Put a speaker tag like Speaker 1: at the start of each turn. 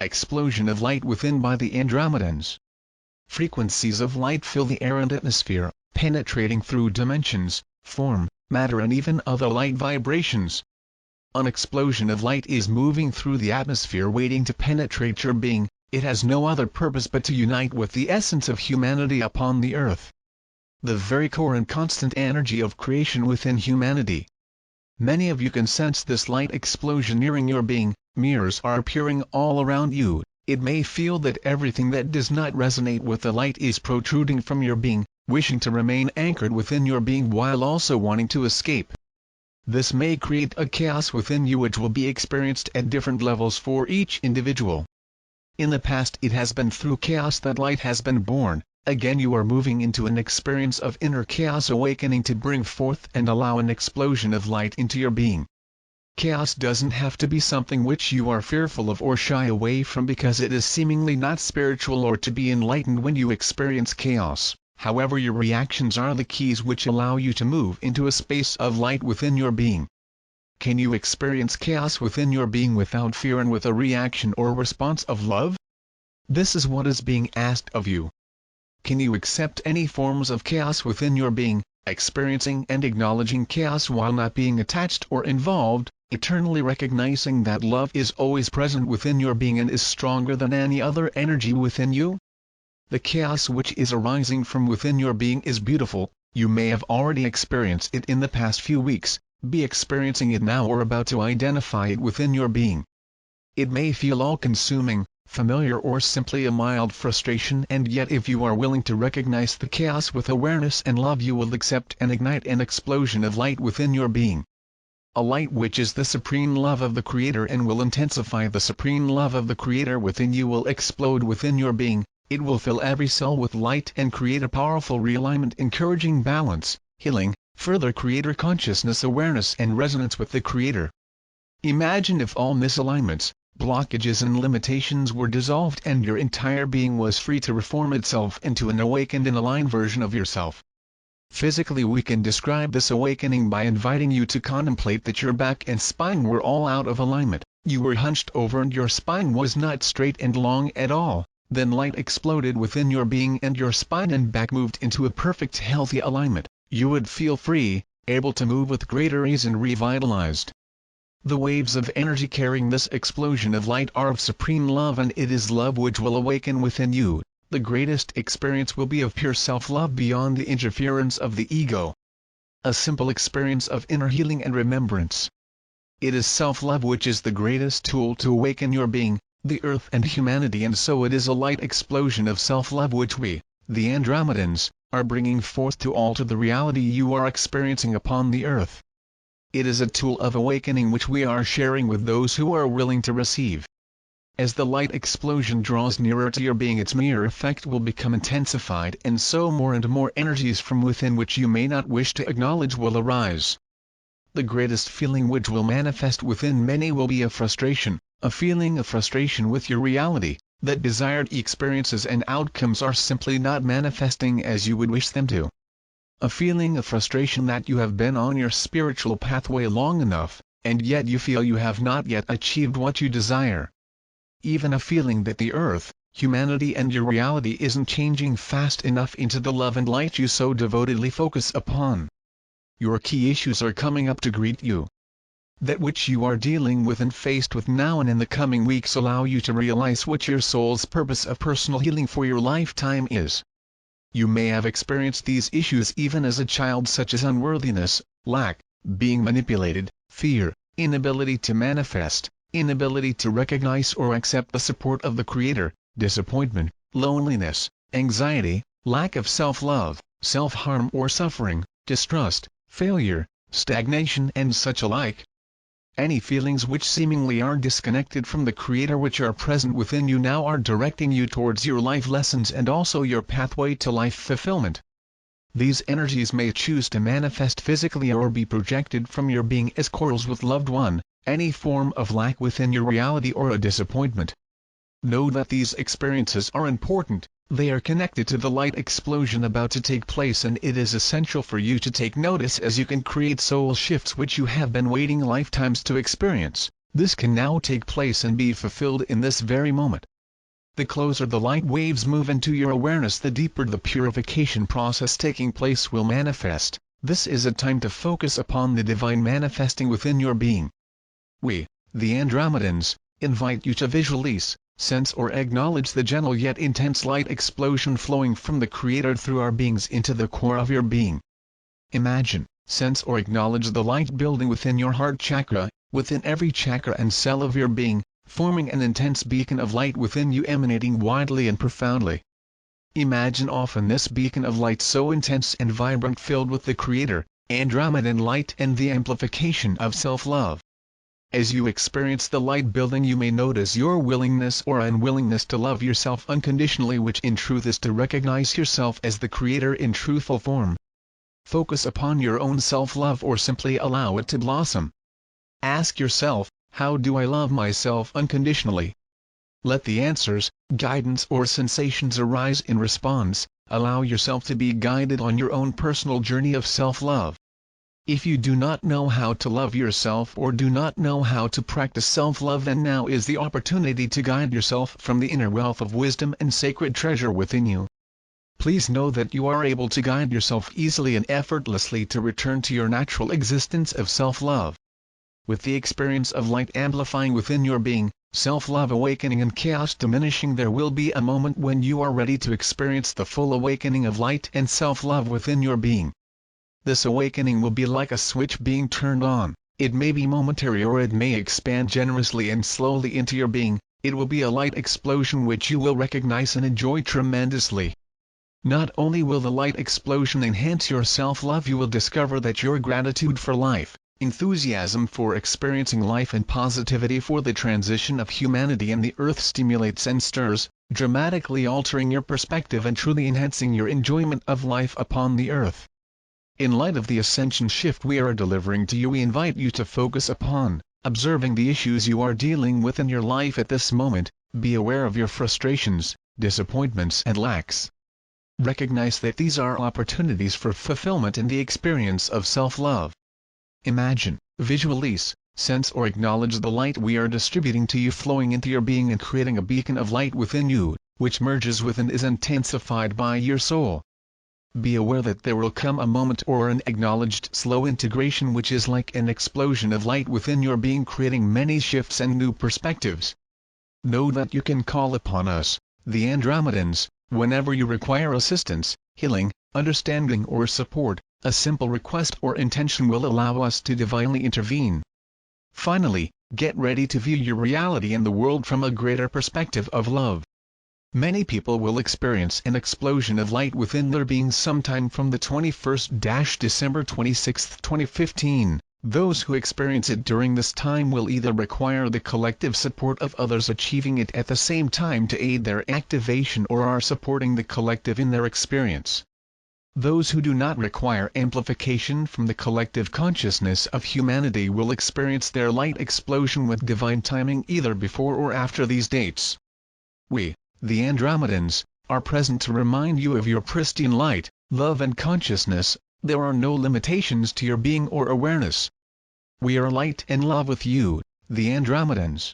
Speaker 1: explosion of light within by the Andromedans. Frequencies of light fill the air and atmosphere, penetrating through dimensions, form, matter and even other light vibrations. An explosion of light is moving through the atmosphere waiting to penetrate your being. It has no other purpose but to unite with the essence of humanity upon the earth. The very core and constant energy of creation within humanity. Many of you can sense this light explosion nearing your being. Mirrors are appearing all around you. It may feel that everything that does not resonate with the light is protruding from your being, wishing to remain anchored within your being while also wanting to escape. This may create a chaos within you which will be experienced at different levels for each individual. In the past it has been through chaos that light has been born. Again you are moving into an experience of inner chaos awakening to bring forth and allow an explosion of light into your being. Chaos doesn't have to be something which you are fearful of or shy away from because it is seemingly not spiritual or to be enlightened when you experience chaos. However, your reactions are the keys which allow you to move into a space of light within your being. Can you experience chaos within your being without fear and with a reaction or response of love? This is what is being asked of you. Can you accept any forms of chaos within your being, experiencing and acknowledging chaos while not being attached or involved, eternally recognizing that love is always present within your being and is stronger than any other energy within you? The chaos which is arising from within your being is beautiful. You may have already experienced it in the past few weeks, be experiencing it now or about to identify it within your being. It may feel all-consuming, familiar or simply a mild frustration, and yet if you are willing to recognize the chaos with awareness and love you will accept and ignite an explosion of light within your being. A light which is the supreme love of the Creator and will intensify the supreme love of the Creator within you will explode within your being. It will fill every cell with light and create a powerful realignment encouraging balance, healing, further Creator consciousness awareness and resonance with the Creator. Imagine if all misalignments, blockages and limitations were dissolved and your entire being was free to reform itself into an awakened and aligned version of yourself. Physically we can describe this awakening by inviting you to contemplate that your back and spine were all out of alignment, you were hunched over and your spine was not straight and long at all. Then light exploded within your being and your spine and back moved into a perfect healthy alignment. You would feel free, able to move with greater ease and revitalized. The waves of energy carrying this explosion of light are of supreme love, and it is love which will awaken within you. The greatest experience will be of pure self-love beyond the interference of the ego. A simple experience of inner healing and remembrance. It is self-love which is the greatest tool to awaken your being, the earth and humanity, and so it is a light explosion of self-love which we, the Andromedans, are bringing forth to alter the reality you are experiencing upon the earth. It is a tool of awakening which we are sharing with those who are willing to receive. As the light explosion draws nearer to your being, its mirror effect will become intensified, and so more and more energies from within which you may not wish to acknowledge will arise. The greatest feeling which will manifest within many will be a frustration, a feeling of frustration with your reality, that desired experiences and outcomes are simply not manifesting as you would wish them to. A feeling of frustration that you have been on your spiritual pathway long enough, and yet you feel you have not yet achieved what you desire. Even a feeling that the earth, humanity and your reality isn't changing fast enough into the love and light you so devotedly focus upon. Your key issues are coming up to greet you. That which you are dealing with and faced with now and in the coming weeks allow you to realize what your soul's purpose of personal healing for your lifetime is. You may have experienced these issues even as a child, such as unworthiness, lack, being manipulated, fear, inability to manifest, inability to recognize or accept the support of the Creator, disappointment, loneliness, anxiety, lack of self-love, self-harm or suffering, distrust, failure, stagnation and such alike. Any feelings which seemingly are disconnected from the Creator which are present within you now are directing you towards your life lessons and also your pathway to life fulfillment. These energies may choose to manifest physically or be projected from your being as quarrels with loved one, any form of lack within your reality or a disappointment. Know that these experiences are important, they are connected to the light explosion about to take place, and it is essential for you to take notice as you can create soul shifts which you have been waiting lifetimes to experience. This can now take place and be fulfilled in this very moment. The closer the light waves move into your awareness, the deeper the purification process taking place will manifest. This is a time to focus upon the divine manifesting within your being. We, the Andromedans, invite you to visualize, sense or acknowledge the gentle yet intense light explosion flowing from the Creator through our beings into the core of your being. Imagine, sense or acknowledge the light building within your heart chakra, within every chakra and cell of your being, forming an intense beacon of light within you, emanating widely and profoundly. Imagine often this beacon of light so intense and vibrant, filled with the Creator, Andromedan light and the amplification of self-love. As you experience the light building, you may notice your willingness or unwillingness to love yourself unconditionally, which in truth is to recognize yourself as the Creator in truthful form. Focus upon your own self-love or simply allow it to blossom. Ask yourself, how do I love myself unconditionally? Let the answers, guidance or sensations arise in response. Allow yourself to be guided on your own personal journey of self-love. If you do not know how to love yourself or do not know how to practice self-love, then now is the opportunity to guide yourself from the inner wealth of wisdom and sacred treasure within you. Please know that you are able to guide yourself easily and effortlessly to return to your natural existence of self-love. With the experience of light amplifying within your being, self-love awakening and chaos diminishing, there will be a moment when you are ready to experience the full awakening of light and self-love within your being. This awakening will be like a switch being turned on. It may be momentary or it may expand generously and slowly into your being. It will be a light explosion which you will recognize and enjoy tremendously. Not only will the light explosion enhance your self-love, you will discover that your gratitude for life, enthusiasm for experiencing life and positivity for the transition of humanity and the earth stimulates and stirs, dramatically altering your perspective and truly enhancing your enjoyment of life upon the earth. In light of the ascension shift we are delivering to you, we invite you to focus upon observing the issues you are dealing with in your life at this moment. Be aware of your frustrations, disappointments and lacks. Recognize that these are opportunities for fulfillment in the experience of self-love. Imagine, visualize, sense or acknowledge the light we are distributing to you flowing into your being and creating a beacon of light within you, which merges with and is intensified by your soul. Be aware that there will come a moment or an acknowledged slow integration which is like an explosion of light within your being, creating many shifts and new perspectives. Know that you can call upon us, the Andromedans, whenever you require assistance, healing, understanding or support. A simple request or intention will allow us to divinely intervene. Finally, get ready to view your reality and the world from a greater perspective of love. Many people will experience an explosion of light within their beings sometime from the 21st December 26, 2015. Those who experience it during this time will either require the collective support of others achieving it at the same time to aid their activation, or are supporting the collective in their experience. Those who do not require amplification from the collective consciousness of humanity will experience their light explosion with divine timing either before or after these dates. We, the Andromedans, are present to remind you of your pristine light, love and consciousness. There are no limitations to your being or awareness. We are light and love with you, the Andromedans.